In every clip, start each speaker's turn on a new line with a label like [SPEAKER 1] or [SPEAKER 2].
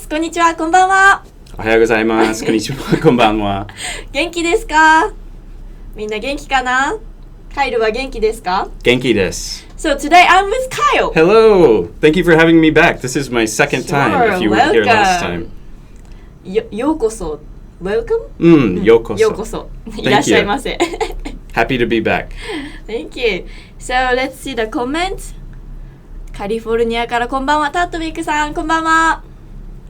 [SPEAKER 1] こんにちは、こんばんは。
[SPEAKER 2] おはようございます。こんにちは、こんばんは。
[SPEAKER 1] 元気ですか？みんな元気かな？カイルは元気ですか？
[SPEAKER 2] 元気です。
[SPEAKER 1] So today I'm with Kyle.
[SPEAKER 2] Hello. Thank you for having me back. This is my second time if you were here last time.
[SPEAKER 1] ようこそ。Welcome?
[SPEAKER 2] ようこそ。
[SPEAKER 1] ようこそ。いらっしゃいませ。
[SPEAKER 2] Happy to be back.
[SPEAKER 1] Thank you. So let's see the comments. カリフォルニアからこんばんは。タットビックさん、こんばんは。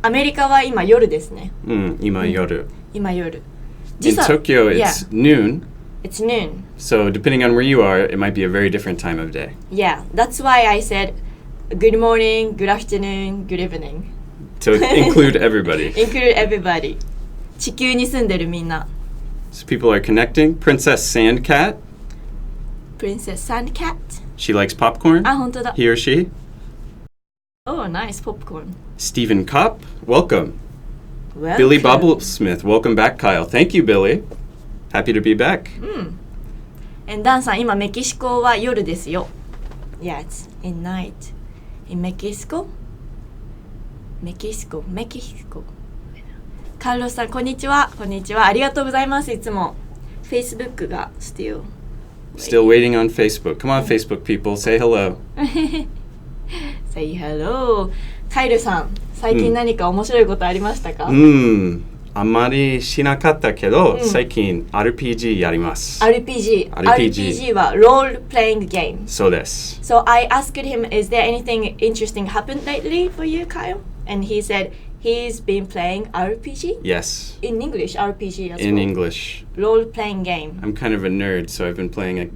[SPEAKER 1] アメリカは今夜ですね。
[SPEAKER 2] 今夜。
[SPEAKER 1] 今夜。
[SPEAKER 2] In Tokyo, it's noon.
[SPEAKER 1] It's noon.
[SPEAKER 2] So depending on where you are, it might be a very different time of day.
[SPEAKER 1] Yeah, that's why I said good morning, good afternoon, good evening.
[SPEAKER 2] To include everybody.
[SPEAKER 1] Include everybody. 地球に住んでるみんな。
[SPEAKER 2] So people are connecting. Princess Sandcat.
[SPEAKER 1] Princess Sandcat.
[SPEAKER 2] She likes popcorn.
[SPEAKER 1] あ、本当だ。
[SPEAKER 2] He or she.
[SPEAKER 1] Oh, nice popcorn.
[SPEAKER 2] Stephen Kopp, welcome.
[SPEAKER 1] Welcome.
[SPEAKER 2] Billy Bobblesmith, welcome back, Kyle. Thank you, Billy. Happy to be back.
[SPEAKER 1] ダンさん、今メキシコは夜ですよ。Yeah, it's in night. In Mexico? メキシコ。カルロスさん、こんにちは。こんにちは。ありがとうございます。いつも。Facebook が still
[SPEAKER 2] waiting on Facebook. Come on, Facebook people, say hello.
[SPEAKER 1] Say hello. カイルさん、最近何か面白いことありましたか？
[SPEAKER 2] あんまりしなかったけど、最近 RPG やります。
[SPEAKER 1] RPG は Role Playing Game。
[SPEAKER 2] そうです。
[SPEAKER 1] So I asked him, is there anything interesting happened lately for you, Kyle? And he said he's been playing RPG?
[SPEAKER 2] Yes.
[SPEAKER 1] In English, RPG as well.
[SPEAKER 2] In English.
[SPEAKER 1] Role Playing Game.
[SPEAKER 2] I'm kind of a nerd, so I've been playing a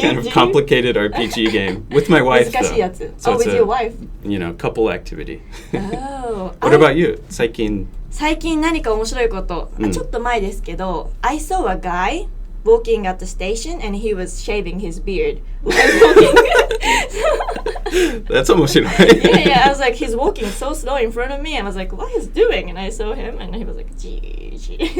[SPEAKER 2] kind of complicated RPG game with my wife,
[SPEAKER 1] 難しいや
[SPEAKER 2] though.
[SPEAKER 1] つ。
[SPEAKER 2] So
[SPEAKER 1] with your wife?
[SPEAKER 2] Couple activity.
[SPEAKER 1] Oh.
[SPEAKER 2] What about you? 最近
[SPEAKER 1] 何か面白いこと、ちょっと前ですけど、I saw a guy walking at the station and he was shaving his beard while walking.
[SPEAKER 2] That's 面白い。
[SPEAKER 1] Yeah, I was like, he's walking so slow in front of me. And I was like, what he's doing? And I saw him and he was like, gee.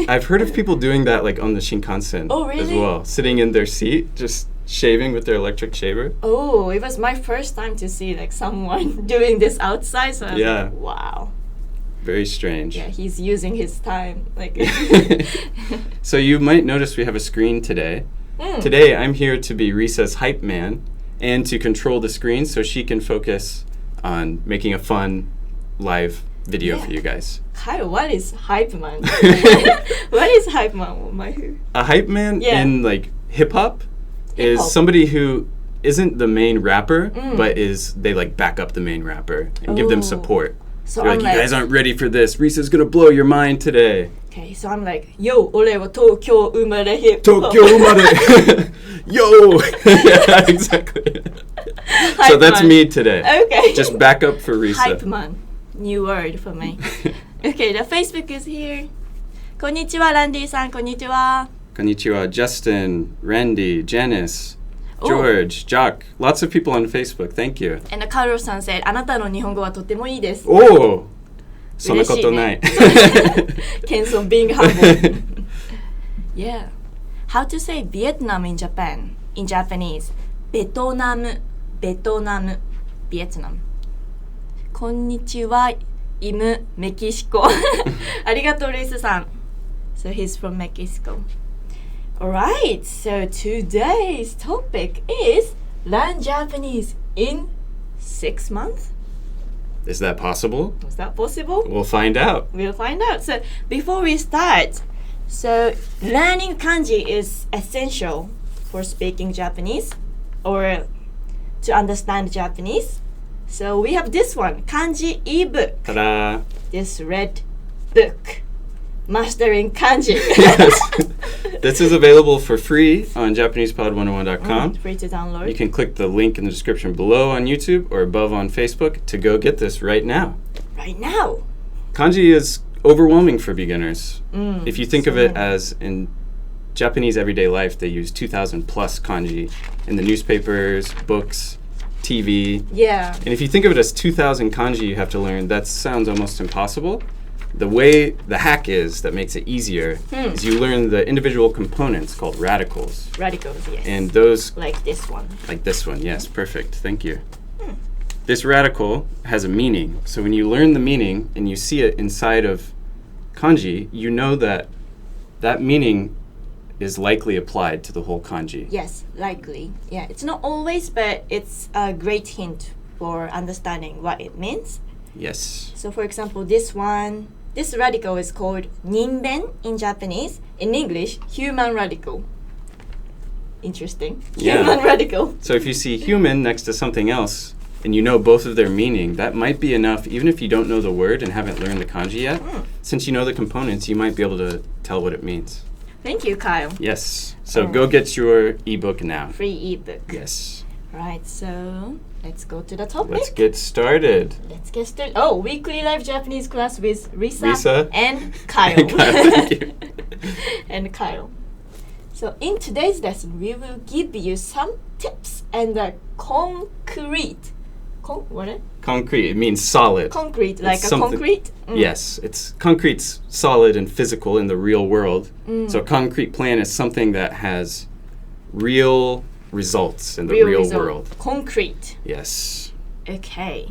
[SPEAKER 2] I've heard of people doing that like on the Shinkansen as well. Sitting in their seat, just shaving with their electric shaver.
[SPEAKER 1] Oh, it was my first time to see like someone doing this outside. So I was like, wow.
[SPEAKER 2] Very strange.
[SPEAKER 1] Yeah, he's using his time. Like.
[SPEAKER 2] So you might notice we have a screen today. Today I'm here to be Risa's hype man and to control the screen so she can focus on making a fun live video for you guys.
[SPEAKER 1] Kyle, what is hype man? What is hype man?
[SPEAKER 2] A hype man in like hip hop is somebody who isn't the main rapper, but they like back up the main rapper and give them support. So they're like, you guys aren't ready for this. Risa's gonna blow your mind today.
[SPEAKER 1] Okay, so I'm like, yo, 俺は東京生まれヒップホップ。
[SPEAKER 2] 東京生まれ Yo! Yeah, exactly. So that's me today.
[SPEAKER 1] Okay.
[SPEAKER 2] Just back up for Risa.
[SPEAKER 1] Hype man. New word for me. Okay, the Facebook is here. こんにちは、ランディさん。こんにちは。
[SPEAKER 2] こんにちは、Justin, Randy, Janice, George, Jock. Lots of people on Facebook. Thank you.
[SPEAKER 1] And Carlos さん said, あなたの日本語はとてもいいです。
[SPEAKER 2] Oh! そんなことない。
[SPEAKER 1] 謙遜 being humble. Yeah. How to say Vietnam in Japan? In Japanese. ベトナム。Vietnam. こんにちは、イム、メキシコ。ありがとう、ルイスさん。So he's from Mexico. Alright, so today's topic is learn Japanese in 6 months.
[SPEAKER 2] Is that possible?
[SPEAKER 1] Is that possible?
[SPEAKER 2] We'll find out.
[SPEAKER 1] We'll find out. So before we start, so learning kanji is essential for speaking Japanese or to understand Japanese. So we have this one, Kanji ebook.
[SPEAKER 2] Ta-da!
[SPEAKER 1] This red book, Mastering Kanji.
[SPEAKER 2] Yes. This is available for free on JapanesePod101.com.
[SPEAKER 1] Free to download.
[SPEAKER 2] You can click the link in the description below on YouTube or above on Facebook to go get this right now.
[SPEAKER 1] Right now.
[SPEAKER 2] Kanji is overwhelming for beginners. If you think of it as in Japanese everyday life, they use 2,000 plus kanji in the newspapers, books, TV.
[SPEAKER 1] Yeah.
[SPEAKER 2] And if you think of it as 2,000 kanji you have to learn, that sounds almost impossible. The hack is that makes it easier is you learn the individual components called radicals.
[SPEAKER 1] Radicals, yes.
[SPEAKER 2] And those
[SPEAKER 1] like this one.
[SPEAKER 2] Like this one, yes, perfect. Thank you. this radical has a meaning. So when you learn the meaning and you see it inside of kanji, you know that that meaning is likely applied to the whole kanji.
[SPEAKER 1] Yes, likely. Yeah, it's not always, but it's a great hint for understanding what it means.
[SPEAKER 2] Yes.
[SPEAKER 1] So for example, this radical is called ninben in Japanese. In English, human radical. Interesting.
[SPEAKER 2] Yeah.
[SPEAKER 1] Human radical.
[SPEAKER 2] So if you see human next to something else and you know both of their meaning, that might be enough, even if you don't know the word and haven't learned the kanji yet. Since you know the components, you might be able to tell what it means.
[SPEAKER 1] Thank you, Kyle.
[SPEAKER 2] Yes. So go get your ebook now.
[SPEAKER 1] Free ebook.
[SPEAKER 2] Yes.
[SPEAKER 1] Right, so let's go to the topic.
[SPEAKER 2] Let's get started.
[SPEAKER 1] Let's get started. Oh, weekly live Japanese class with Risa,
[SPEAKER 2] Risa.
[SPEAKER 1] and Kyle.
[SPEAKER 2] Kyle, thank you.
[SPEAKER 1] And Kyle. So in today's lesson, we will give you some tips and concrete. What?
[SPEAKER 2] Concrete, it means solid.
[SPEAKER 1] Concrete, like
[SPEAKER 2] It's
[SPEAKER 1] a
[SPEAKER 2] something-
[SPEAKER 1] concrete?
[SPEAKER 2] Yes, concrete's solid and physical in the real world. So a concrete plan is something that has real results in the real
[SPEAKER 1] result.
[SPEAKER 2] world.
[SPEAKER 1] Concrete.
[SPEAKER 2] Yes.
[SPEAKER 1] Okay.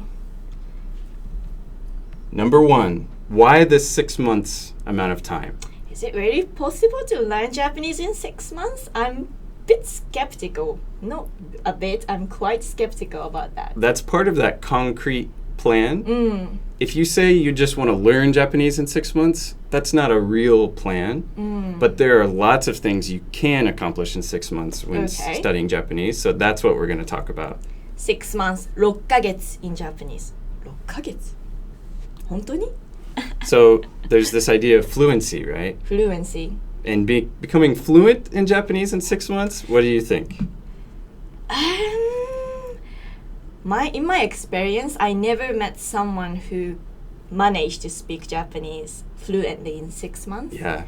[SPEAKER 2] Number 1, why this 6 months amount of time?
[SPEAKER 1] Is it really possible to learn Japanese in 6 months? I'm a bit skeptical. Not a bit, I'm quite skeptical about that.
[SPEAKER 2] That's part of that concrete plan. If you say you just want to learn Japanese in 6 months, that's not a real plan. But there are lots of things you can accomplish in 6 months when
[SPEAKER 1] Okay.
[SPEAKER 2] studying Japanese. So that's what we're going to talk about.
[SPEAKER 1] 6 months, 6ヶ月 in Japanese. 6ヶ月? 本当に?
[SPEAKER 2] So there's this idea of fluency, right?
[SPEAKER 1] Fluency.
[SPEAKER 2] And becoming fluent in Japanese in 6 months, what do you think?
[SPEAKER 1] In my experience, I never met someone who managed to speak Japanese fluently in 6 months.
[SPEAKER 2] Yeah.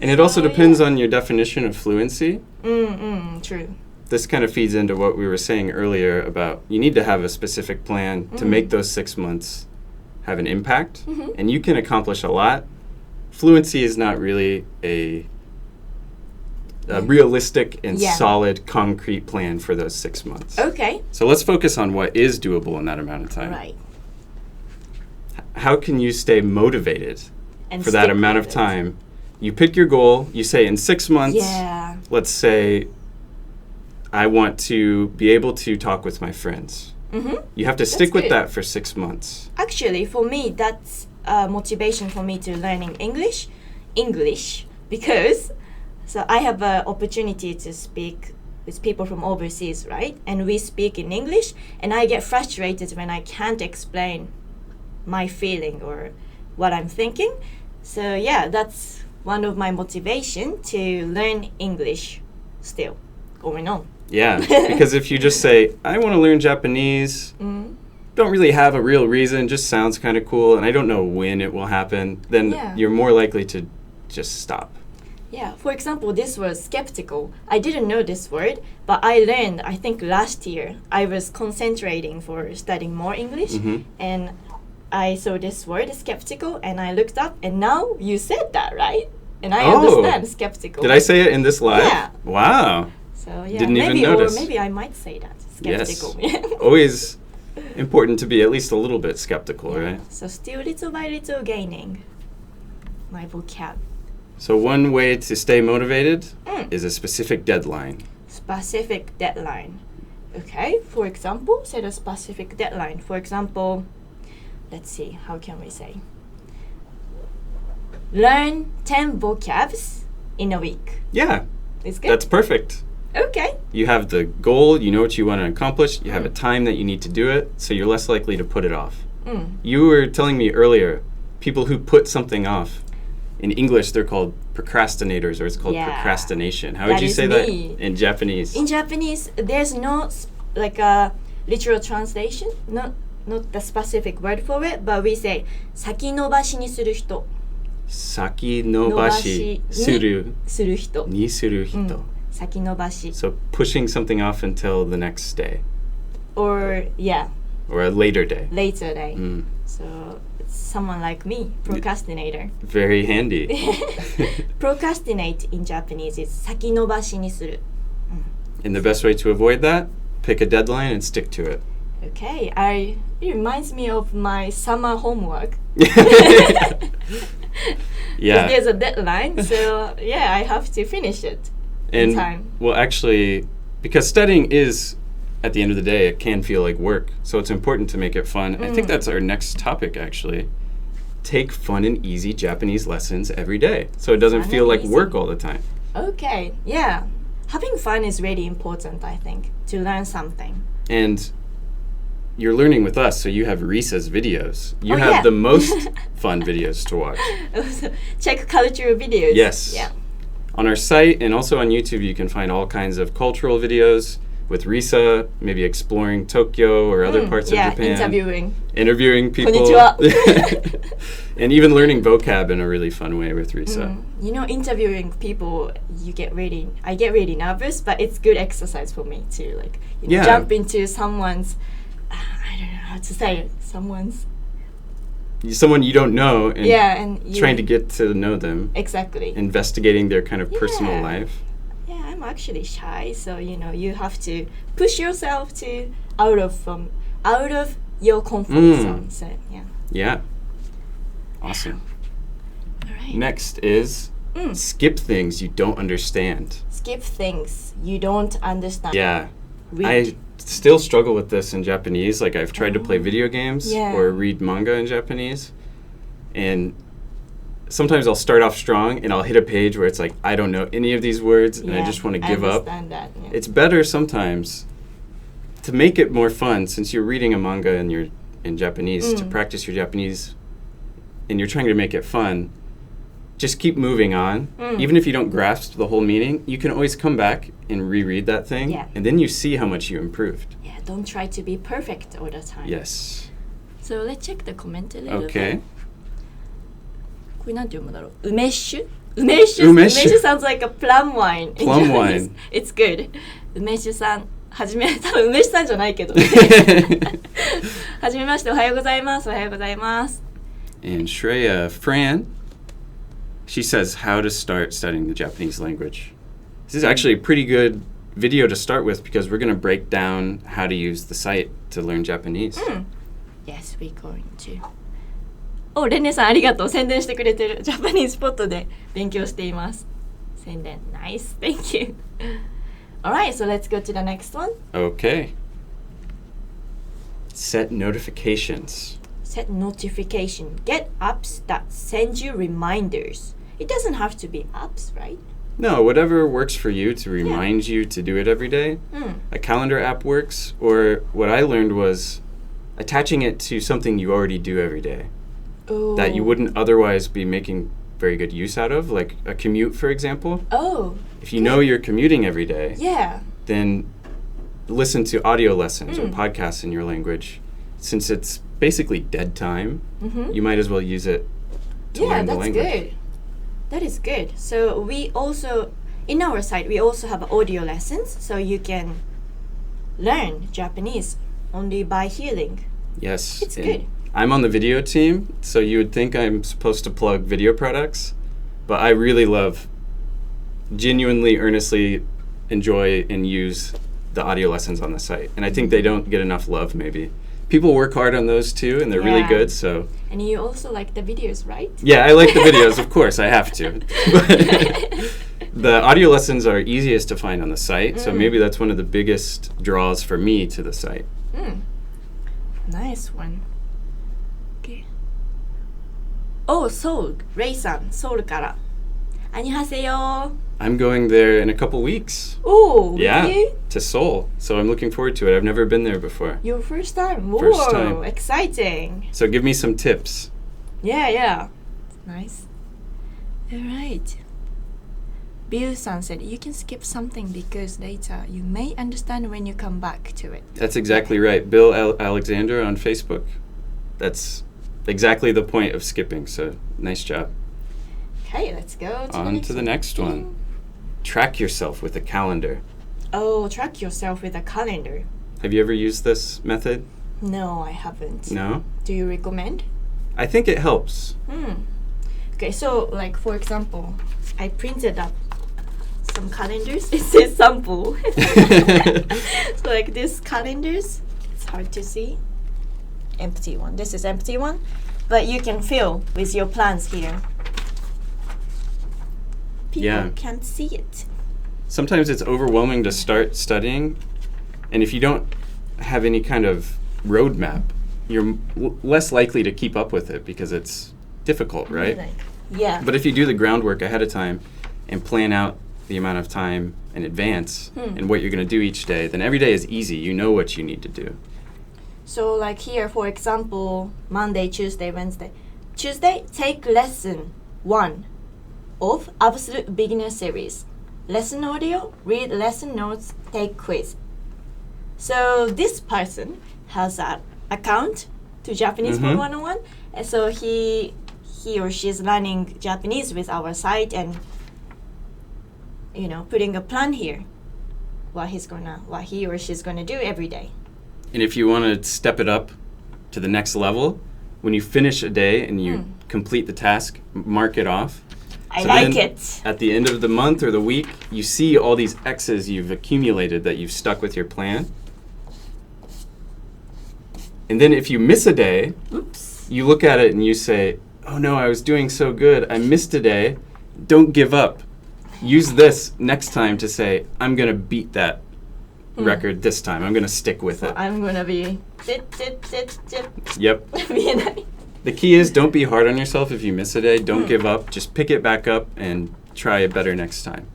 [SPEAKER 2] And it also depends on your definition of fluency.
[SPEAKER 1] True.
[SPEAKER 2] This kind of feeds into what we were saying earlier about you need to have a specific plan to make those 6 months have an impact. And you can accomplish a lot. Fluency is not really a realistic and solid, concrete plan for those 6 months.
[SPEAKER 1] Okay.
[SPEAKER 2] So let's focus on what is doable in that amount of time.
[SPEAKER 1] Right.
[SPEAKER 2] How can you stay motivated
[SPEAKER 1] And
[SPEAKER 2] for that
[SPEAKER 1] stick
[SPEAKER 2] amount
[SPEAKER 1] with
[SPEAKER 2] of
[SPEAKER 1] it.
[SPEAKER 2] time? You pick your goal, you say in 6 months,
[SPEAKER 1] Yeah.
[SPEAKER 2] let's say, I want to be able to talk with my friends. You have to stick with
[SPEAKER 1] good.
[SPEAKER 2] that for 6 months.
[SPEAKER 1] Actually, for me, that's a motivation for me to learning English, because so I have an opportunity to speak with people from overseas, right? And we speak in English, and I get frustrated when I can't explain my feeling or what I'm thinking. So yeah, that's one of my motivation to learn English still going on.
[SPEAKER 2] Yeah, because if you just say, I want to learn Japanese, don't really have a real reason, just sounds kind of cool, and I don't know when it will happen, then you're more likely to just stop.
[SPEAKER 1] Yeah, for example, this was skeptical. I didn't know this word, but I learned, I think last year, I was concentrating for studying more English, and I saw this word, skeptical, and I looked up, and now you said that, right? And I understand skeptical.
[SPEAKER 2] Did I say it in this live?
[SPEAKER 1] Yeah.
[SPEAKER 2] Wow.
[SPEAKER 1] So yeah,
[SPEAKER 2] Didn't
[SPEAKER 1] maybe,
[SPEAKER 2] even notice.
[SPEAKER 1] Or maybe I might say that, skeptical.
[SPEAKER 2] Always important to be at least a little bit skeptical, right?
[SPEAKER 1] So still little by little gaining my vocab.
[SPEAKER 2] So one way to stay motivated is a specific deadline.
[SPEAKER 1] Specific deadline. Okay, for example, set a specific deadline. For example, let's see, how can we say? Learn 10 vocabs in a week.
[SPEAKER 2] Yeah,
[SPEAKER 1] It's good?
[SPEAKER 2] that's perfect.
[SPEAKER 1] Okay.
[SPEAKER 2] You have the goal, you know what you want to accomplish, you have a time that you need to do it, so you're less likely to put it off. You were telling me earlier, people who put something off, in English they're called procrastinators, or it's called procrastination. How would
[SPEAKER 1] That
[SPEAKER 2] you
[SPEAKER 1] is
[SPEAKER 2] say
[SPEAKER 1] me.
[SPEAKER 2] that in Japanese?
[SPEAKER 1] In Japanese, there's no like a literal translation, not the specific word for it, but we say 先延ばしにする人。
[SPEAKER 2] 先延ばしする
[SPEAKER 1] する人。
[SPEAKER 2] にする人。
[SPEAKER 1] 先延ばし。
[SPEAKER 2] So pushing something off until the next day.
[SPEAKER 1] Or
[SPEAKER 2] Or a later day.
[SPEAKER 1] later day. So it's someone like me, procrastinator.
[SPEAKER 2] Very handy.
[SPEAKER 1] Procrastinate in Japanese is 先延ばしにする。
[SPEAKER 2] And the best way to avoid that, pick a deadline and stick to it.
[SPEAKER 1] Okay, it reminds me of my summer homework.
[SPEAKER 2] Yeah.
[SPEAKER 1] There's a deadline, so yeah, I have to finish it in time.
[SPEAKER 2] Well, actually, because studying is, at the end of the day, it can feel like work. So it's important to make it fun. I think that's our next topic, actually. Take fun and easy Japanese lessons every day, so it doesn't
[SPEAKER 1] Fun
[SPEAKER 2] feel
[SPEAKER 1] and
[SPEAKER 2] like
[SPEAKER 1] easy.
[SPEAKER 2] work all the time.
[SPEAKER 1] Okay, yeah. Having fun is really important, I think, to learn something.
[SPEAKER 2] And you're learning with us, so you have Risa's videos. You
[SPEAKER 1] Oh,
[SPEAKER 2] have
[SPEAKER 1] yeah.
[SPEAKER 2] the most fun videos to watch.
[SPEAKER 1] Check cultural videos.
[SPEAKER 2] Yes.
[SPEAKER 1] Yeah.
[SPEAKER 2] On our site and also on YouTube, you can find all kinds of cultural videos with Risa, maybe exploring Tokyo or other parts of Japan. Interviewing people.
[SPEAKER 1] Konnichiwa.
[SPEAKER 2] And even learning vocab in a really fun way with Risa.
[SPEAKER 1] You know, interviewing people, I get really nervous, but it's good exercise for me to like jump into someone's, I don't know how to say it, someone
[SPEAKER 2] you don't know and
[SPEAKER 1] and
[SPEAKER 2] trying to get to know them.
[SPEAKER 1] Exactly.
[SPEAKER 2] Investigating their kind of personal
[SPEAKER 1] Yeah.
[SPEAKER 2] life.
[SPEAKER 1] Yeah, I'm actually shy, so you have to push yourself to out of your comfort zone. So yeah.
[SPEAKER 2] Yeah. Awesome.
[SPEAKER 1] All right.
[SPEAKER 2] Next is skip things you don't understand.
[SPEAKER 1] Skip things you don't understand.
[SPEAKER 2] Yeah.
[SPEAKER 1] Read.
[SPEAKER 2] I still struggle with this in Japanese. Like I've tried to play video games or read manga in Japanese. And sometimes I'll start off strong and I'll hit a page where it's like, I don't know any of these words and I just want to give up.
[SPEAKER 1] I understand that. Yeah.
[SPEAKER 2] It's better sometimes to make it more fun, since you're reading a manga and you're in Japanese, to practice your Japanese and you're trying to make it fun. Just keep moving on. Even if you don't grasp the whole meaning, you can always come back and reread that thing.
[SPEAKER 1] Yeah.
[SPEAKER 2] And then you see how much you improved.
[SPEAKER 1] Yeah, don't try to be perfect all the time.
[SPEAKER 2] Yes.
[SPEAKER 1] So let's check the comment a little
[SPEAKER 2] Okay.
[SPEAKER 1] bit. これなんて読むんだろう。梅酒? 梅酒 sounds like a plum wine. in
[SPEAKER 2] Plum
[SPEAKER 1] Japanese.
[SPEAKER 2] wine.
[SPEAKER 1] It's good. 梅酒さん、多分梅酒さんじゃないけど。はじめまして、おはようございます。おはようございます。
[SPEAKER 2] And Shreya Fran, she says how to start studying the Japanese language. This is actually a pretty good video to start with because we're going to break down how to use the site to learn Japanese.
[SPEAKER 1] Yes, we're going to. お、レンネさんありがとう。宣伝してくれてる。ジャパニーズスポットで勉強しています。宣伝。Nice. Thank you. Alright, so let's go to the next one.
[SPEAKER 2] Okay. Set notifications.
[SPEAKER 1] Set notification. Get apps that send you reminders. It doesn't have to be apps, right?
[SPEAKER 2] No, whatever works for you to remind you to do it every day. A calendar app works, or what I learned was attaching it to something you already do every day that you wouldn't otherwise be making very good use out of, like a commute, for example.
[SPEAKER 1] Oh.
[SPEAKER 2] If you know you're commuting every day,
[SPEAKER 1] Yeah.
[SPEAKER 2] then listen to audio lessons or podcasts in your language. Since it's basically dead time, you might as well use it to learn the language.
[SPEAKER 1] Yeah, that's good. That is good. So we also, in our site, we also have audio lessons, so you can learn Japanese only by hearing.
[SPEAKER 2] Yes.
[SPEAKER 1] It's good.
[SPEAKER 2] I'm on the video team, so you would think I'm supposed to plug video products, but I really genuinely, earnestly enjoy and use the audio lessons on the site. And I think they don't get enough love, maybe. People work hard on those too, and they're really good, so...
[SPEAKER 1] And you also like the videos, right?
[SPEAKER 2] Yeah, I like the videos, of course, I have to. The audio lessons are easiest to find on the site, so maybe that's one of the biggest draws for me to the site.
[SPEAKER 1] Nice one. Okay. Oh, Seoul. Ray-san, Seoul から。안녕하세요.
[SPEAKER 2] I'm going there in a couple weeks.
[SPEAKER 1] Oh,
[SPEAKER 2] Yeah,
[SPEAKER 1] really?
[SPEAKER 2] to Seoul. So I'm looking forward to it. I've never been there before.
[SPEAKER 1] Your first time?
[SPEAKER 2] First
[SPEAKER 1] Whoa,
[SPEAKER 2] time.
[SPEAKER 1] exciting.
[SPEAKER 2] So give me some tips.
[SPEAKER 1] Yeah. Nice. Alright. Bill-san said, you can skip something because later you may understand when you come back to it.
[SPEAKER 2] That's exactly right. Bill Alexander on Facebook. That's exactly the point of skipping, so nice job.
[SPEAKER 1] Okay, let's go
[SPEAKER 2] to the next one. Track yourself with a calendar.
[SPEAKER 1] Oh, track yourself with a calendar.
[SPEAKER 2] Have you ever used this method?
[SPEAKER 1] No, I haven't.
[SPEAKER 2] No?
[SPEAKER 1] Do you recommend?
[SPEAKER 2] I think it helps.
[SPEAKER 1] Okay, so like for example, I printed up some calendars. It says sample. So like these calendars, it's hard to see. Empty one. This is empty one. But you can fill with your plans here. People can't see it.
[SPEAKER 2] Sometimes it's overwhelming to start studying, and if you don't have any kind of roadmap, you're less likely to keep up with it because it's difficult, right?
[SPEAKER 1] Yeah.
[SPEAKER 2] But if you do the groundwork ahead of time and plan out the amount of time in advance and what you're going to do each day, then every day is easy. You know what you need to do.
[SPEAKER 1] So like here, for example, Monday, Tuesday, Wednesday. Tuesday, take lesson 1 of Absolute Beginner Series. Lesson audio, read lesson notes, take quiz. So this person has an account to Japanese for 101, and so he or she is learning Japanese with our site and putting a plan here what he or she's gonna do every day.
[SPEAKER 2] And if you want to step it up to the next level, when you finish a day and you complete the task, mark it off.
[SPEAKER 1] I like it.
[SPEAKER 2] At the end of the month or the week, you see all these X's you've accumulated that you've stuck with your plan. And then if you miss a day, you look at it and you say, oh no, I was doing so good. I missed a day. Don't give up. Use this next time to say, I'm going to beat that record this time. I'm going to stick with it.
[SPEAKER 1] I'm going to be...
[SPEAKER 2] Yep. The key is don't be hard on yourself if you miss a day. Don't give up. Just pick it back up and try it better next time.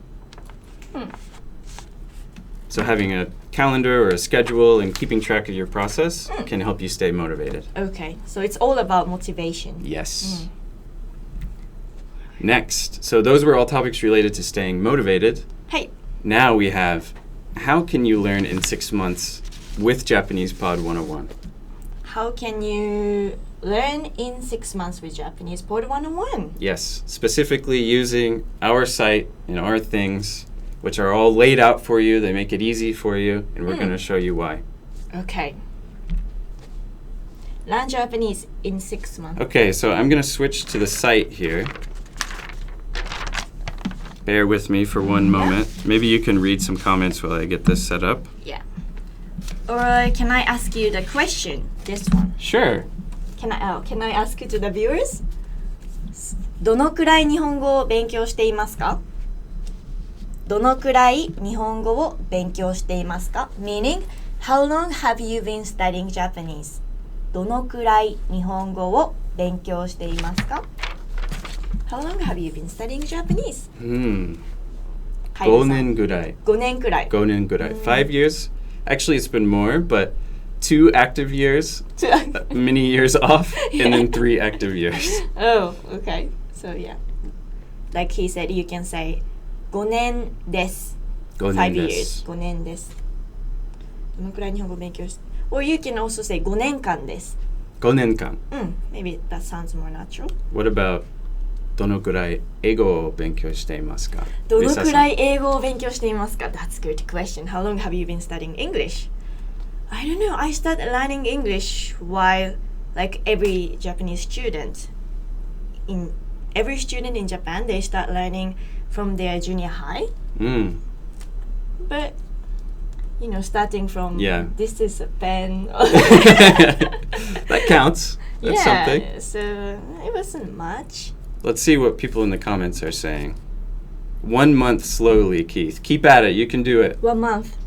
[SPEAKER 2] So having a calendar or a schedule and keeping track of your process can help you stay motivated.
[SPEAKER 1] Okay, so it's all about motivation.
[SPEAKER 2] Yes. Next, so those were all topics related to staying motivated.
[SPEAKER 1] Hey.
[SPEAKER 2] Now we have, how can you learn in 6 months with Japanese Pod 101?
[SPEAKER 1] How can you learn in 6 months with Japanese Pod 101?
[SPEAKER 2] Yes, specifically using our site and our things, which are all laid out for you. They make it easy for you, and we're going to show you why.
[SPEAKER 1] Okay. Learn Japanese in 6 months.
[SPEAKER 2] Okay, so I'm going to switch to the site here. Bear with me for one moment. Maybe you can read some comments while I get this set up.
[SPEAKER 1] Yeah. Or can I ask you the question? This one.
[SPEAKER 2] Sure.
[SPEAKER 1] Can I ask you to the viewers? どのくらい日本語を勉強していますか? どのくらい日本語を勉強していますか? Meaning, how long have you been studying Japanese? どのくらい日本語を勉強していますか? How long have you been studying Japanese?
[SPEAKER 2] 5年ぐらい。
[SPEAKER 1] 5年くらい。
[SPEAKER 2] 5年ぐらい。5 years? Actually, it's been more, but 2 active years, many years off, and then 3 active years.
[SPEAKER 1] Oh, okay. So yeah. Like he said, you can say 5年です。5 years. 5年です。どのくらい日本語を勉強して Or you can also say 5年間です。
[SPEAKER 2] 5年間。
[SPEAKER 1] Maybe that sounds more natural.
[SPEAKER 2] What about どのくらい英語を勉強していますか?
[SPEAKER 1] どのくらい英語を勉強していますか? That's a good question. How long have you been studying English? I don't know. I started learning English while, like every Japanese student, every student in Japan, they start learning from their junior high. But, starting from this is a pen.
[SPEAKER 2] That counts. That's something.
[SPEAKER 1] So it wasn't much.
[SPEAKER 2] Let's see what people in the comments are saying. 1 month slowly, Keith. Keep at it. You can do it.
[SPEAKER 1] 1 month.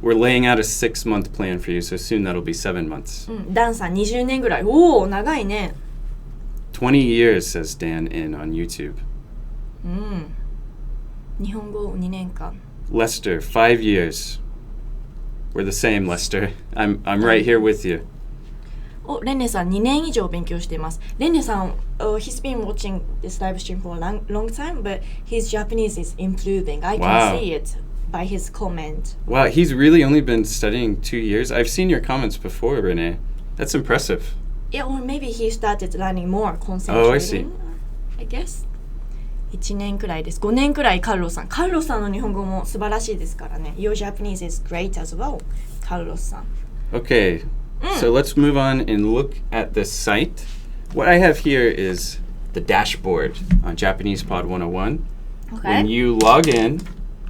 [SPEAKER 2] We're laying out a 6-month plan for you, so soon that'll be 7 months.
[SPEAKER 1] ダンさん20年ぐらい。おお、長いね。
[SPEAKER 2] 20 years, says Dan in on YouTube.
[SPEAKER 1] 日本語2年間。
[SPEAKER 2] Lester, 5 years. We're the same, Lester. I'm right here with you.
[SPEAKER 1] お、レンネさん2年以上勉強しています。レンネさん、he's been watching this live stream for a long time, but his Japanese is improving. I can see it by his comment.
[SPEAKER 2] Wow, he's really only been studying 2 years. I've seen your comments before, Renee. That's impressive.
[SPEAKER 1] Yeah, or maybe he started learning more, concentrating.
[SPEAKER 2] Oh, I see.
[SPEAKER 1] I guess. 1年くらいです。5年くらいカルロさん。カルロさんの日本語も素晴らしいですからね。Your Japanese is great as well, カルロさん。
[SPEAKER 2] Okay, so let's move on and look at this site. What I have here is the dashboard on Japanese Pod 101.
[SPEAKER 1] Okay.
[SPEAKER 2] When you log in,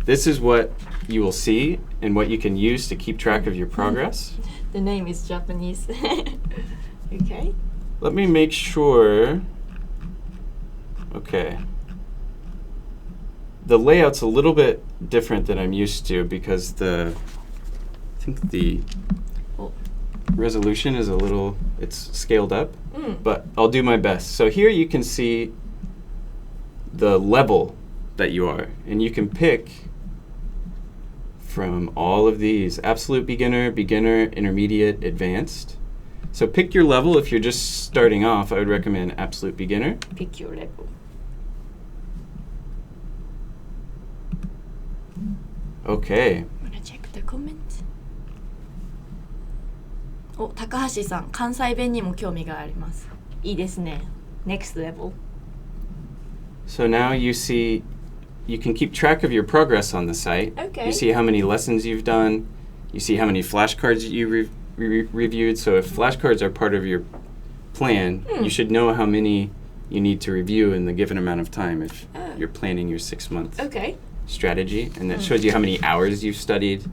[SPEAKER 2] this is what you will see and what you can use to keep track of your progress.
[SPEAKER 1] The name is Japanese. Okay.
[SPEAKER 2] Let me make sure. Okay. The layout's a little bit different than I'm used to because I think the resolution is it's scaled up, but I'll do my best. So here you can see the level that you are, and you can pick from all of these: absolute beginner, beginner, intermediate, advanced. So pick your level. If you're just starting off, I would recommend absolute beginner.
[SPEAKER 1] Pick your level.
[SPEAKER 2] Okay.
[SPEAKER 1] I'm gonna check the comment. お、高橋さん、関西弁にも興味があります。いいですね。Next level.
[SPEAKER 2] So now you see, you can keep track of your progress on the site.
[SPEAKER 1] Okay.
[SPEAKER 2] You see how many lessons you've done. You see how many flashcards you reviewed. So if flashcards are part of your plan, you should know how many you need to review in the given amount of time if you're planning your 6-month
[SPEAKER 1] Okay.
[SPEAKER 2] strategy. And that shows you how many hours you've studied.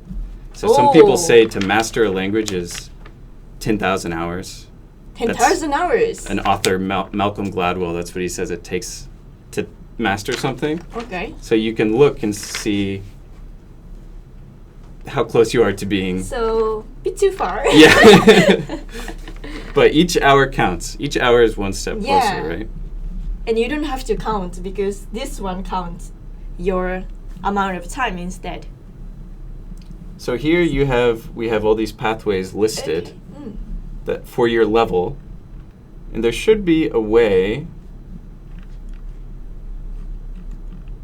[SPEAKER 2] So some people say to master a language is 10,000 hours.
[SPEAKER 1] 10,000 hours.
[SPEAKER 2] An author, Malcolm Gladwell, that's what he says it takes to master something.
[SPEAKER 1] Okay.
[SPEAKER 2] So you can look and see how close you are to being.
[SPEAKER 1] So, bit too far.
[SPEAKER 2] Yeah. But each hour counts. Each hour is one step closer, right?
[SPEAKER 1] And you don't have to count because this one counts your amount of time instead.
[SPEAKER 2] So here we have all these pathways listed.
[SPEAKER 1] Okay.
[SPEAKER 2] That for your level, and there should be a way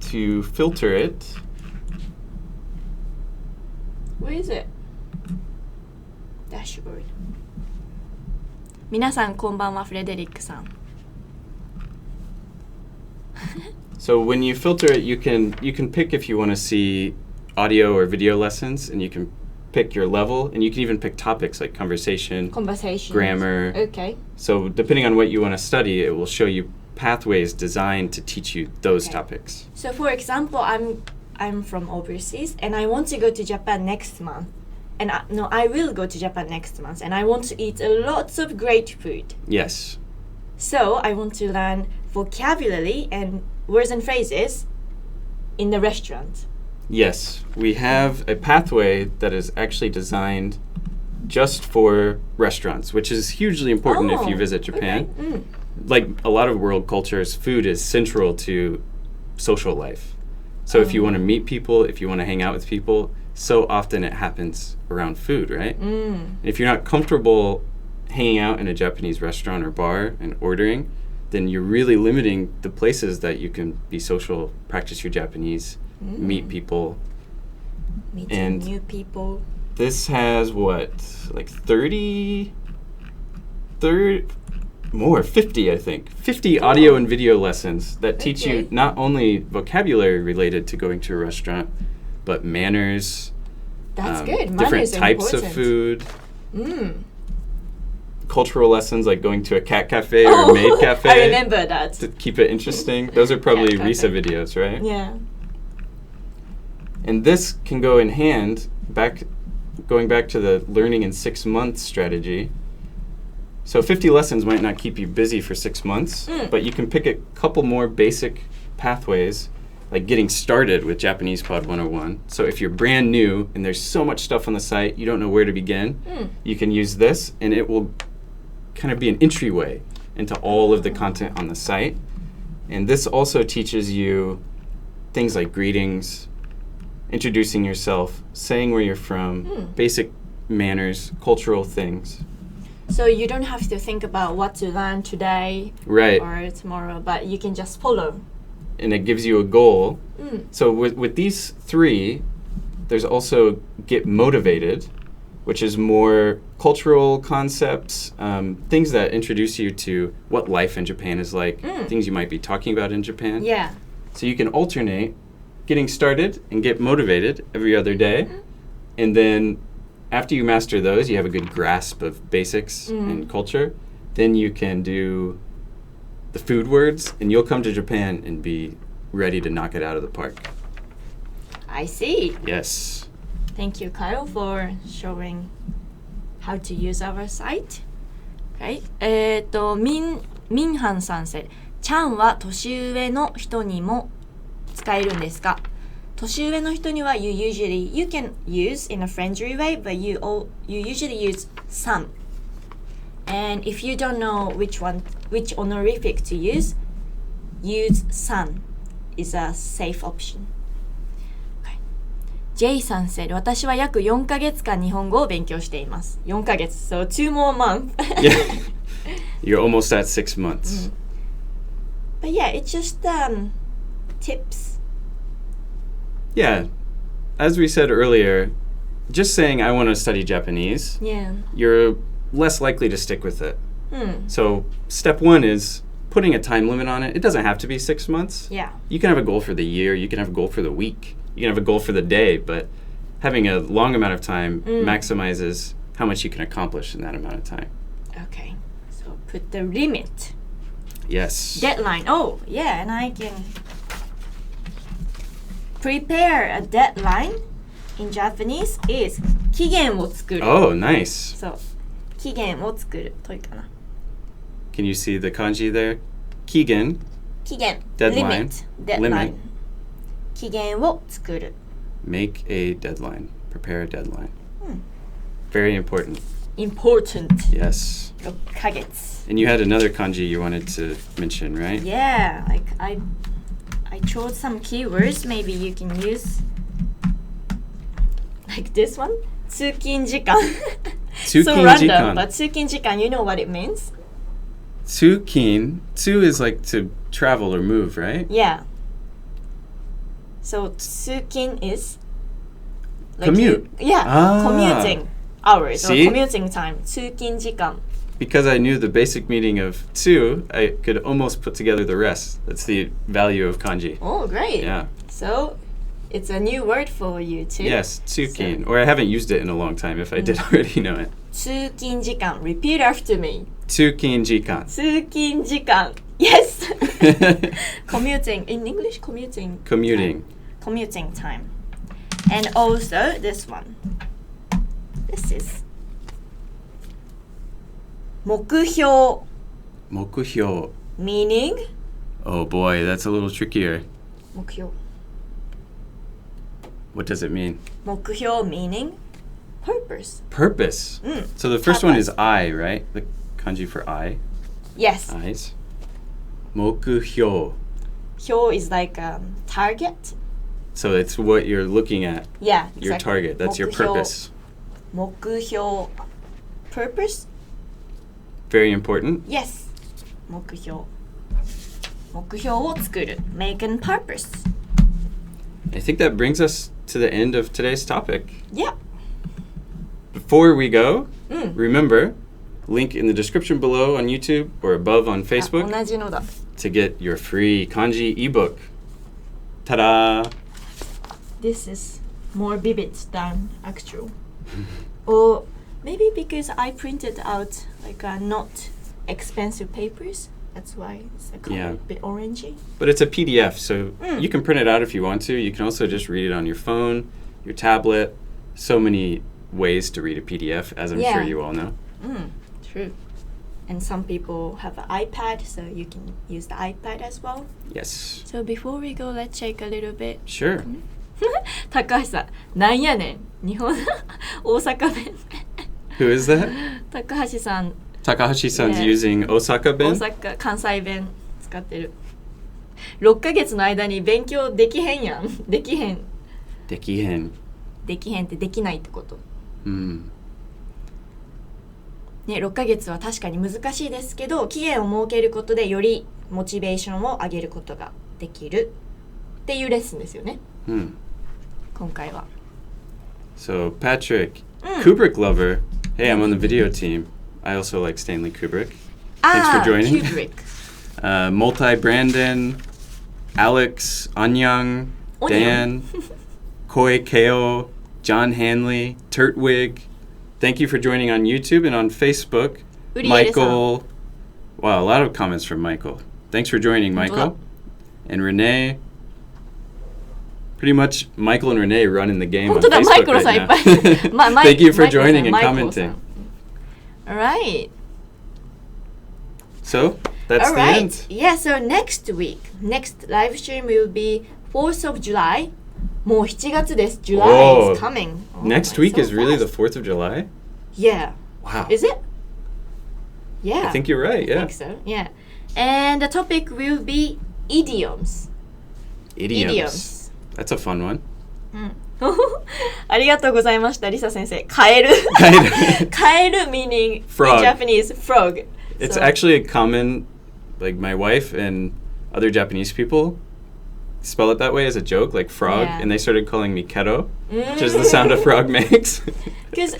[SPEAKER 2] to filter it.
[SPEAKER 1] Where is it? Dashboard. 皆さんこんばんは、フレデリックさん。
[SPEAKER 2] So when you filter it, you can pick if you want to see audio or video lessons, and you can pick your level, and you can even pick topics like conversation, grammar.
[SPEAKER 1] Okay.
[SPEAKER 2] So depending on what you want to study, it will show you pathways designed to teach you those topics.
[SPEAKER 1] So for example, I'm from overseas and I want to go to Japan next month. And I will go to Japan next month and I want to eat lots of great food.
[SPEAKER 2] Yes.
[SPEAKER 1] So I want to learn vocabulary and words and phrases in the restaurant.
[SPEAKER 2] Yes, we have a pathway that is actually designed just for restaurants, which is hugely important if you visit Japan.
[SPEAKER 1] Okay.
[SPEAKER 2] Like a lot of world cultures, food is central to social life. So if you want to meet people, if you want to hang out with people, so often it happens around food, right? If you're not comfortable hanging out in a Japanese restaurant or bar and ordering, then you're really limiting the places that you can be social, practice your Japanese, meet people.
[SPEAKER 1] Meeting new people.
[SPEAKER 2] This has what, like 50, I think. 50 audio and video lessons that teach you not only vocabulary related to going to a restaurant, but manners.
[SPEAKER 1] That's good. Manners
[SPEAKER 2] Different
[SPEAKER 1] are
[SPEAKER 2] types
[SPEAKER 1] important.
[SPEAKER 2] of food. Cultural lessons like going to a cat cafe or a maid cafe.
[SPEAKER 1] I remember that.
[SPEAKER 2] To keep it interesting. Those are probably
[SPEAKER 1] Cat
[SPEAKER 2] Risa
[SPEAKER 1] cafe.
[SPEAKER 2] videos, right?
[SPEAKER 1] Yeah.
[SPEAKER 2] And this can go in hand, going back to the learning in 6 months strategy. So 50 lessons might not keep you busy for 6 months, but you can pick a couple more basic pathways, like getting started with Japanese Pod 101. So if you're brand new and there's so much stuff on the site, you don't know where to begin, you can use this and it will kind of be an entryway into all of the content on the site. And this also teaches you things like greetings, introducing yourself, saying where you're from, basic manners, cultural things.
[SPEAKER 1] So you don't have to think about what to learn today or tomorrow, but you can just follow.
[SPEAKER 2] And it gives you a goal. So with these three, there's also Get Motivated, which is more cultural concepts, things that introduce you to what life in Japan is like, things you might be talking about in Japan.
[SPEAKER 1] Yeah.
[SPEAKER 2] So you can alternate getting started and get motivated every other day. And then after you master those, you have a good grasp of basics and culture, then you can do the food words and you'll come to Japan and be ready to knock it out of the park.
[SPEAKER 1] I see.
[SPEAKER 2] Yes.
[SPEAKER 1] Thank you, Kyle, for showing how to use our site. Right? ミンハンさん said, ちゃんは年上の人にも使えるんですか？年上の人には you can use in a friendly way, but you usually use some. And if you don't know which honorific to use some is a safe option. Okay. Jay さん said, 私は約4ヶ月間日本語を勉強しています。4ヶ月 so 2 more months.
[SPEAKER 2] Yeah. You're almost at 6 months.
[SPEAKER 1] But yeah, it's just tips.
[SPEAKER 2] Yeah. As we said earlier, just saying I want to study Japanese,
[SPEAKER 1] Yeah.
[SPEAKER 2] you're less likely to stick with it. So step 1 is putting a time limit on it. It doesn't have to be 6 months.
[SPEAKER 1] Yeah.
[SPEAKER 2] You can have a goal for the year. You can have a goal for the week. You can have a goal for the day. But having a long amount of time maximizes how much you can accomplish in that amount of time.
[SPEAKER 1] Okay. So put the limit.
[SPEAKER 2] Yes.
[SPEAKER 1] Deadline. Oh, yeah, and I can prepare a deadline in Japanese is 期限を作る。
[SPEAKER 2] Oh, nice.
[SPEAKER 1] そう。期限を作るというかな。
[SPEAKER 2] Can you see the kanji there? Kigen.
[SPEAKER 1] 期限。
[SPEAKER 2] Deadline.
[SPEAKER 1] Limit.
[SPEAKER 2] Limit.
[SPEAKER 1] 期限を作る。
[SPEAKER 2] Make a deadline. Prepare a deadline. Very important.
[SPEAKER 1] Important.
[SPEAKER 2] Yes.
[SPEAKER 1] 6ヶ月。
[SPEAKER 2] And you had another kanji you wanted to mention, right?
[SPEAKER 1] Yeah, like I chose some keywords maybe you can use. Like this one. 通勤時間. So random, but 通勤時間, you know what it means?
[SPEAKER 2] Tsukin. Tsu is like to travel or move, right?
[SPEAKER 1] Yeah. So 通勤 is like
[SPEAKER 2] Commute.
[SPEAKER 1] Commuting hours or
[SPEAKER 2] See?
[SPEAKER 1] commuting time. 通勤時間.
[SPEAKER 2] Because I knew the basic meaning of tsu, I could almost put together the rest. That's the value of kanji.
[SPEAKER 1] Oh, great.
[SPEAKER 2] Yeah.
[SPEAKER 1] So it's a new word for you too.
[SPEAKER 2] Yes, tsukin. Or I haven't used it in a long time if I did already know it.
[SPEAKER 1] 通勤時間. Repeat after me.
[SPEAKER 2] Tsukin jikan.
[SPEAKER 1] 通勤時間. Yes. Commuting. In English, commuting.
[SPEAKER 2] Commuting.
[SPEAKER 1] Commuting time. And also this one. This is 目標
[SPEAKER 2] Mokuhyo.
[SPEAKER 1] meaning
[SPEAKER 2] Oh boy, that's a little trickier.
[SPEAKER 1] 目標
[SPEAKER 2] What does it mean?
[SPEAKER 1] 目標 meaning purpose.
[SPEAKER 2] Purpose. So the first one is
[SPEAKER 1] Purpose.
[SPEAKER 2] eye, right? The kanji for eye.
[SPEAKER 1] Yes.
[SPEAKER 2] Eyes. Mokuhyo.
[SPEAKER 1] 標 is like target.
[SPEAKER 2] So it's what you're looking at.
[SPEAKER 1] Yeah.
[SPEAKER 2] Your
[SPEAKER 1] exactly.
[SPEAKER 2] target. That's your
[SPEAKER 1] 目標
[SPEAKER 2] purpose.
[SPEAKER 1] 目標 purpose?
[SPEAKER 2] Very important.
[SPEAKER 1] Yes. 目標目標を作る make a purpose.
[SPEAKER 2] I think that brings us to the end of today's topic.
[SPEAKER 1] Yeah.
[SPEAKER 2] Before we go, remember, link in the description below on YouTube or above on
[SPEAKER 1] あ
[SPEAKER 2] Facebook
[SPEAKER 1] 同じのだ
[SPEAKER 2] to get your free kanji ebook. Ta-da!
[SPEAKER 1] This is more vivid than actual. Or maybe because I printed out like not expensive papers. That's why it's a color
[SPEAKER 2] Yeah.
[SPEAKER 1] a bit orangey.
[SPEAKER 2] But it's a PDF, so you can print it out if you want to. You can also just read it on your phone, your tablet. So many ways to read a PDF, as I'm
[SPEAKER 1] Yeah.
[SPEAKER 2] sure you all know.
[SPEAKER 1] True. And some people have an iPad, so you can use the iPad as well.
[SPEAKER 2] Yes.
[SPEAKER 1] So before we go, let's check a little bit.
[SPEAKER 2] Sure.
[SPEAKER 1] 高橋さん、なんやねん。日本大阪弁。
[SPEAKER 2] Who is that?
[SPEAKER 1] 高橋さん、
[SPEAKER 2] Takahashi-san's
[SPEAKER 1] Yeah.
[SPEAKER 2] using Osaka
[SPEAKER 1] 大
[SPEAKER 2] Ben?
[SPEAKER 1] 阪関西弁使ってる。6ヶ月の間に勉強できへんやん。できへん。
[SPEAKER 2] Dekihen.
[SPEAKER 1] できへんってできないってこと。
[SPEAKER 2] Hmm.
[SPEAKER 1] ね、6ヶ月は確かに難しいですけど、期限を設けることでよりモチベーションを上げることができるっていうレッスンですよね。
[SPEAKER 2] Hmm.
[SPEAKER 1] 今回は。
[SPEAKER 2] So, Patrick, Kubrick lover. Hey, I'm on the video team. I also like Stanley Kubrick. Thanks for joining.
[SPEAKER 1] Kubrick.
[SPEAKER 2] Multi-Brandon, Alex, Anyang, Dan, Koi Keo, John Hanley, Turtwig. Thank you for joining on YouTube and on Facebook. Michael. Wow, a lot of comments from Michael. Thanks for joining, Michael. And Renee. Pretty much Michael and Renee running the game on
[SPEAKER 1] 本当だ、マイ
[SPEAKER 2] Facebook
[SPEAKER 1] クロさんいっ
[SPEAKER 2] right
[SPEAKER 1] ぱい。
[SPEAKER 2] now. Thank you for joining and
[SPEAKER 1] マイクロさ
[SPEAKER 2] commenting.
[SPEAKER 1] ん。Alright.
[SPEAKER 2] So, that's the
[SPEAKER 1] Alright.
[SPEAKER 2] end.
[SPEAKER 1] Yeah, so next live stream will be 4th of July. もう7月です。July
[SPEAKER 2] Whoa.
[SPEAKER 1] is coming. Oh
[SPEAKER 2] Next
[SPEAKER 1] my,
[SPEAKER 2] week
[SPEAKER 1] so
[SPEAKER 2] is really the
[SPEAKER 1] fast.
[SPEAKER 2] 4th of July?
[SPEAKER 1] Yeah.
[SPEAKER 2] Wow.
[SPEAKER 1] Is it? Yeah.
[SPEAKER 2] I think you're right,
[SPEAKER 1] I
[SPEAKER 2] yeah.
[SPEAKER 1] think so, yeah. And the topic will be idioms.
[SPEAKER 2] Idioms. That's a fun one.
[SPEAKER 1] ありがとうございました、リサ先生。カエル。カエル meaning
[SPEAKER 2] Frog.
[SPEAKER 1] in Japanese frog.
[SPEAKER 2] It's
[SPEAKER 1] So-
[SPEAKER 2] actually a common, like my wife and other Japanese people spell it that way as a joke, like frog,
[SPEAKER 1] Yeah.
[SPEAKER 2] and they started calling me keto, which is the sound a frog makes.
[SPEAKER 1] Because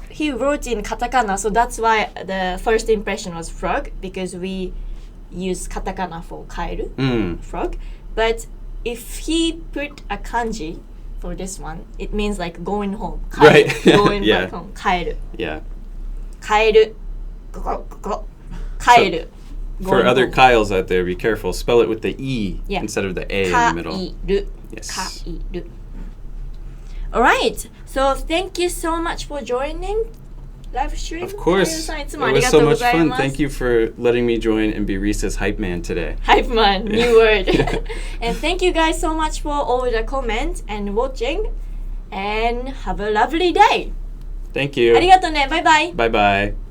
[SPEAKER 1] he wrote in katakana, so that's why the first impression was frog, because we use katakana for kaeru, frog. But if he put a kanji for this one, it means like going home. Kaeru,
[SPEAKER 2] Right.
[SPEAKER 1] Going
[SPEAKER 2] Yeah.
[SPEAKER 1] back home. Kaeru.
[SPEAKER 2] Yeah.
[SPEAKER 1] Kaeru. Go. Kaeru.
[SPEAKER 2] For
[SPEAKER 1] Going
[SPEAKER 2] other
[SPEAKER 1] home.
[SPEAKER 2] Kyles out there, be careful. Spell it with the E
[SPEAKER 1] Yeah.
[SPEAKER 2] instead of the A in the middle.
[SPEAKER 1] Kaeru.
[SPEAKER 2] Yes.
[SPEAKER 1] Kaeru. Alright, so thank you so much for joining live stream.
[SPEAKER 2] Of course.
[SPEAKER 1] カエルさんいつ
[SPEAKER 2] It
[SPEAKER 1] もあり
[SPEAKER 2] was
[SPEAKER 1] がと
[SPEAKER 2] so
[SPEAKER 1] うご
[SPEAKER 2] much
[SPEAKER 1] ざい
[SPEAKER 2] fun.
[SPEAKER 1] ます。
[SPEAKER 2] Thank you for letting me join and be Risa's hype man today.
[SPEAKER 1] Hype man, new word. And thank you guys so much for all the comments and watching. And have a lovely day.
[SPEAKER 2] Thank you.
[SPEAKER 1] ありがとうね。バイバイ。
[SPEAKER 2] Bye bye.